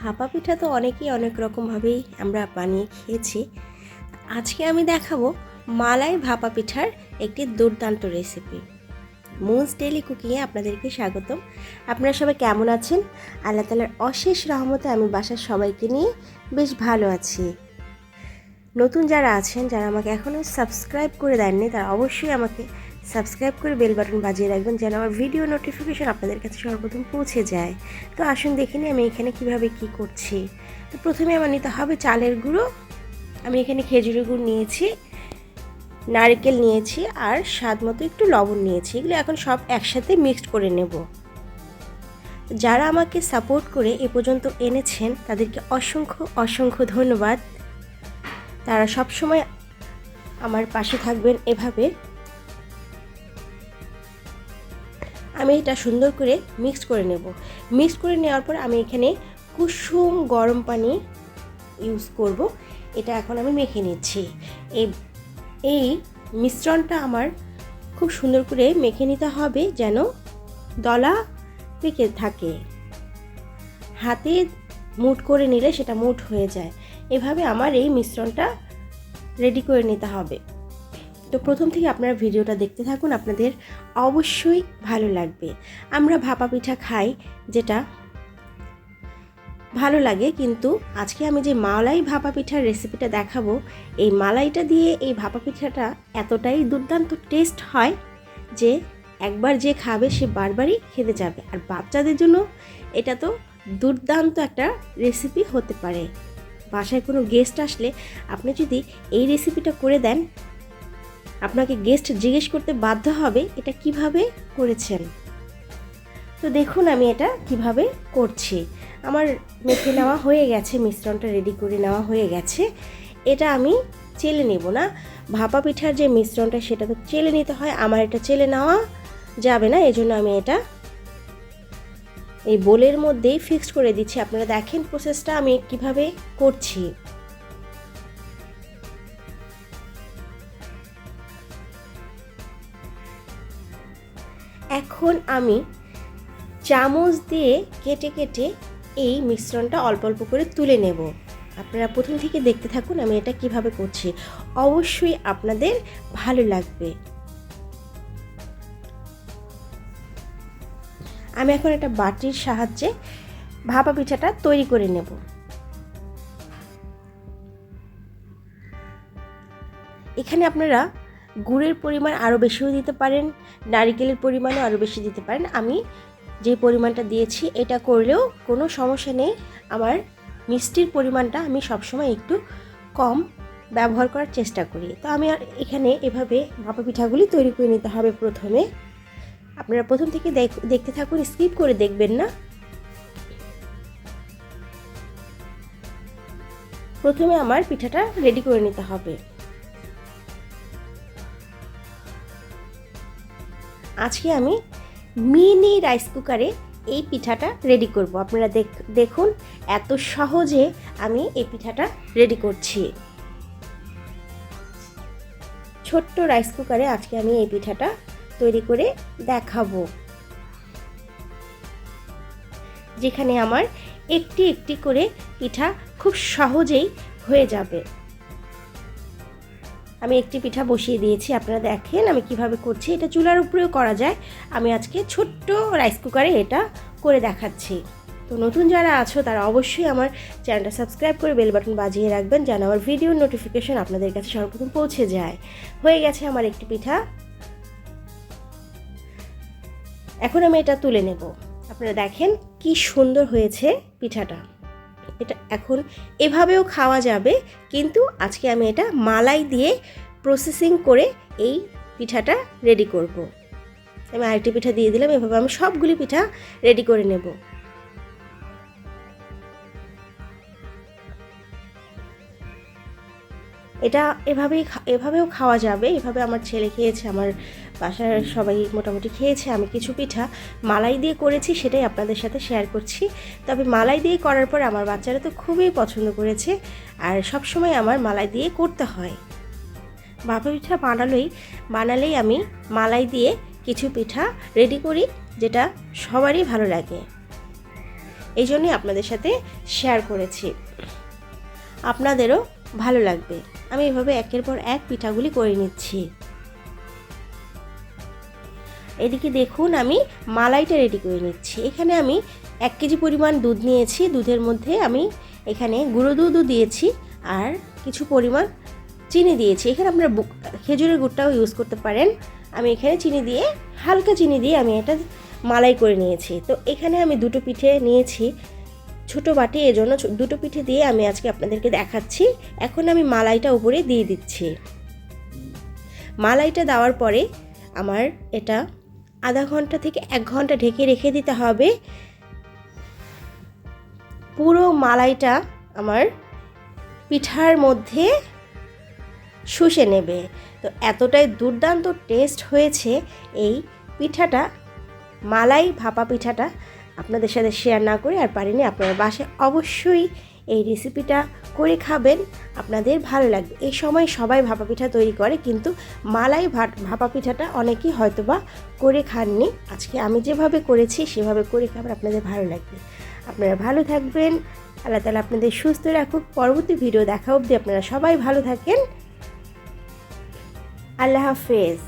ভাপা পিঠা তো অনেকেই অনেক রকমভাবেই আমরা বানিয়ে খেয়েছি। আজকে আমি দেখাবো মালাই ভাপা পিঠার একটি দুর্দান্ত রেসিপি। মুনস ডেইলি কুকিংয়ে আপনাদেরকে স্বাগতম। আপনারা সবাই কেমন আছেন? আল্লাহ তাআলার অশেষ রহমতে আমি বাসার সবাইকে নিয়ে বেশ ভালো আছি। নতুন যারা আছেন, যারা আমাকে এখনও সাবস্ক্রাইব করে দেননি, তারা অবশ্যই আমাকে সাবস্ক্রাইব করে বেল বাটন বাজিয়ে রাখবেন, যেন আমার ভিডিও নোটিফিকেশন আপনাদের কাছে সর্বপ্রথম পৌঁছে যায়। তো আসুন দেখে নিই আমি এখানে কিভাবে কি করছি। তো প্রথমে আমার নিতে হবে চালের গুঁড়ো। আমি এখানে খেজুরের গুড় নিয়েছি, নারকেল নিয়েছি, আর স্বাদ মতো একটু লবণ নিয়েছি। এগুলো এখন সব একসাথে মিক্সড করে নেব। যারা আমাকে সাপোর্ট করে এ পর্যন্ত এনেছেন তাদেরকে অসংখ্য অসংখ্য ধন্যবাদ। তারা সব সময় আমার পাশে থাকবেন এভাবে। আমি এটা সুন্দর করে মিক্স করে নেব। মিক্স করে নেওয়ার পর আমি এখানে কুসুম গরম পানি ইউজ করব। এটা এখন আমি মেখে নিচ্ছি। এই মিশ্রণটা আমার খুব সুন্দর করে মেখে নিতে হবে, যেন দলা পেকে থাকে। হাতে মুঠ করে নিলে সেটা মুঠ হয়ে যায়। এভাবে আমার এই মিশ্রণটা রেডি করে নিতে হবে। তো প্রথম থেকে আপনারা ভিডিওটা দেখতে থাকুন, আপনাদের অবশ্যই ভালো লাগবে। আমরা ভাপা পিঠা খাই, যেটা ভালো লাগে, কিন্তু আজকে আমি যে মালাই ভাপা পিঠার রেসিপিটা দেখাবো, এই মালাইটা দিয়ে এই ভাপা পিঠাটা এতটাই দুর্দান্ত টেস্ট হয় যে একবার যে খাবে সে বারবারই খেতে যাবে। আর বাচ্চাদের জন্য এটা তো দুর্দান্ত একটা রেসিপি হতে পারে। বাসায় কোনো গেস্ট আসলে আপনি যদি এই রেসিপিটা করে দেন, আপনাকে গেস্ট জিজ্ঞেস করতে বাধ্য হবে এটা কিভাবে করেছেন। তো দেখুন আমি এটা কিভাবে করছি। আমার মেখে নেওয়া হয়ে গেছে, মিশ্রণটা রেডি করে নেওয়া হয়ে গেছে। এটা আমি চেলে নেব না। ভাপা পিঠার যে মিশ্রণটা সেটা তো চেলে নিতে হয়, আমার এটা চেলে নেওয়া যাবে না। এজন্য আমি এটা এই বোলের মধ্যেই ফিক্সড করে দিচ্ছি। আপনারা দেখেন প্রসেসটা আমি কিভাবে করছি। এখন আমি চামচ দিয়ে কেটে কেটে এই মিশ্রণটা অল্প অল্প করে তুলে নেব। আপনারা প্রথম থেকে দেখতে থাকুন আমি এটা কিভাবে করছি, অবশ্যই আপনাদের ভালো লাগবে। আমি এখন একটা বাটির সাহায্যে ভাপা পিঠাটা তৈরি করে নেব। এখানে আপনারা গুড়ের পরিমাণ আরও বেশিও দিতে পারেন, নারকেলের পরিমাণও আরও বেশি দিতে পারেন। আমি যে পরিমাণটা দিয়েছি এটা করলেও কোনো সমস্যা নেই। আমার মিষ্টির পরিমাণটা আমি সবসময় একটু কম ব্যবহার করার চেষ্টা করি। তো আমি আর এখানে এভাবে ভাপা পিঠাগুলি তৈরি করে নিতে হবে। প্রথমে আপনারা প্রথম থেকে দেখতে থাকুন, স্কিপ করে দেখবেন না। প্রথমে আমার পিঠাটা রেডি করে নিতে হবে। আজকে আমি মিনি রাইস কুকারে এই পিঠাটা রেডি করব। আপনারা দেখুন এত সহজে আমি এই পিঠাটা রেডি করছি। ছোট্ট রাইস কুকারে আজকে আমি এই পিঠাটা তৈরি করে দেখাবো, যেখানে আমার একটি একটি করে পিঠা খুব সহজেই হয়ে যাবে। আমি একটি পিঠা বসিয়ে দিয়েছি, আপনারা দেখেন আমি কিভাবে করছি। এটা চুলার উপরেও করা যায়, আমি আজকে ছোট্ট রাইস কুকারে এটা করে দেখাচ্ছি। তো নতুন যারা আছো তারা অবশ্যই আমার চ্যানেলটা সাবস্ক্রাইব করে বেল বাটন বাজিয়ে রাখবেন, যেন আমার ভিডিওর নোটিফিকেশন আপনাদের কাছে সর্বপ্রথম পৌঁছে যায়। হয়ে গেছে আমার একটি পিঠা, এখন আমি এটা তুলে নেব। আপনারা দেখেন কি সুন্দর হয়েছে পিঠাটা। এটা এখন এভাবেও খাওয়া যাবে, কিন্তু আজকে আমি এটা মালাই দিয়ে প্রসেসিং করে এই পিঠাটা রেডি করব। আমি আরেকটি পিঠা দিয়ে দিলাম। এভাবে আমি সবগুলি পিঠা রেডি করে নেব। এটা এভাবেও খাওয়া যাবে। এভাবে আমার ছেলে খেয়েছে, আমার বাসার সবাই মোটামুটি খেয়েছে। আমি কিছু পিঠা মালাই দিয়ে করেছি, সেটাই আপনাদের সাথে শেয়ার করছি। তবে মালাই দিয়ে করার পর আমার বাচ্চারা তো খুবই পছন্দ করেছে, আর সব সময় আমার মালাই দিয়ে করতে হয়। ভাপা পিঠা বানালেই আমি মালাই দিয়ে কিছু পিঠা রেডি করি, যেটা সবারই ভালো লাগে। এই জন্যই আপনাদের সাথে শেয়ার করেছি, আপনাদেরও ভালো লাগবে। আমি এভাবে একের পর এক পিঠাগুলি করে নিচ্ছি। এদিকে দেখুন আমি মালাইটা রেডি করে নিচ্ছি। এখানে আমি 1 কেজি পরিমাণ দুধ নিয়েছি। দুধের মধ্যে আমি এখানে গুঁড়ো দুধও দিয়েছি আর কিছু পরিমাণ চিনি দিয়েছি। এখানে আপনারা খেজুরের গুড়টাও ইউজ করতে পারেন। আমি এখানে চিনি দিয়ে, হালকা চিনি দিয়ে আমি এটা মালাই করে নিয়েছি। তো এখানে আমি দুটো পিঠে নিয়েছি ছোটো বাটি, এজন্য দুটো পিঠে দিয়ে আমি আজকে আপনাদেরকে দেখাচ্ছি। এখন আমি মালাইটা উপরে দিয়ে দিচ্ছি। মালাইটা দেওয়ার পরে আমার এটা আধা ঘন্টা থেকে 1 ঘন্টা ঢেকে রেখে দিতে হবে। পুরো মালাইটা আমার পিঠার মধ্যে শুষে নেবে। তো এতটাই দুর্দান্ত টেস্ট হয়েছে এই পিঠাটা, মালাই ভাপা পিঠাটা। আপনাদের সাথে শেয়ার না করে আর পারিনি। আপনারা বাসায় অবশ্যই এই রেসিপিটা করে খাবেন, আপনাদের ভালো লাগবে। এই সময় সবাই ভাপা পিঠা তৈরি করে, কিন্তু মালাই ভাপা পিঠাটা অনেকেই হয়তোবা করে খাননি। আজকে আমি যেভাবে করেছি সেভাবে করে খাবেন, আপনাদের ভালো লাগবে। আপনারা ভালো থাকবেন, আল্লাহ তাআলা আপনাদের সুস্থ রাখুক। পরবর্তী ভিডিও দেখা অবধি আপনারা সবাই ভালো থাকেন। আল্লাহ হাফেজ।